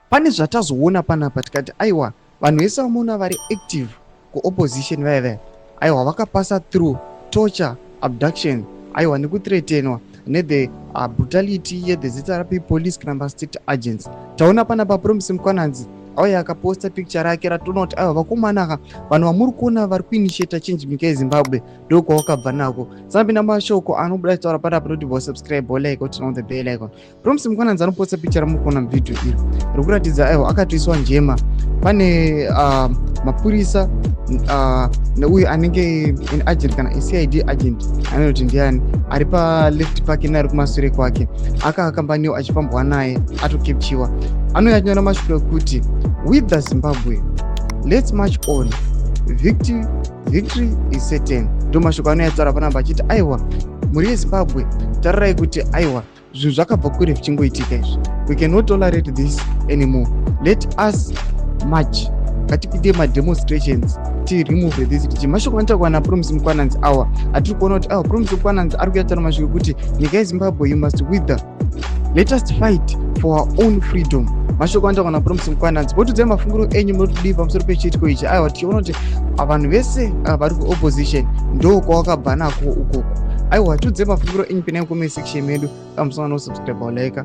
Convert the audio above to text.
pane zvatazoona panapa tikati aiwa vanhu vese vamuona vari active kuopposition vaiva aiwa vakapasa through torture, abduction, aiwa nekuthreatenwa nethe brutality yedhezita rapepolice kana mastate agents. Taona panapa Promise Mkwananzi auya akaposta picture rake ratoona kuti aiwa vakomana aka vanhu vamuri kuona vari kuinitiata change munyika yeZimbabwe ndoko wakabva nako. Sambina mashoko anobuda taura panapa kuti bo subscribe bo like kuti on the bell icon. Promise Mkwananzi anoposta picture ramuri kuona muvideo iri rikuratidza aiwa akatoiswa njema. Pane mapurisa neuyo anenge an agent kana CID agent anoti ndiani ari pa left pake nari kumasure kwake akambaniwo achifambwa naye atokepchiwa. Anoyanyora mashoko ekuti with the Zimbabwe let's march on, victory is certain. Ndo mashoko anoyataura panapa achiti aiwa muri yeZimbabwe tararai kuti aiwa zvinhu zvakabva kure zvichingoitika izvi, we cannot tolerate this anymore, let us march, ngatikuite mademonstrations to remove this. Mashoko anotaurwa naPromise Mkwananzi awa atiri kuona kuti aiwa Promise Mkwananzi ari kuyataura mashoko ekuti nyika yeZimbabwe you must wither, let us fight for our own freedom. Mashoko anotaurwa naPromise Mkwananzi potudzai mafungiro enyu munotidii pamusoro pechiitiko ichi. Aiwa tichiona kuti vanhu vese vari kuopposition ndo kwawakabva nako ukoko. Aiwa tiudzai mafungiro enyu pene comment section medu pamusoro no subscribe like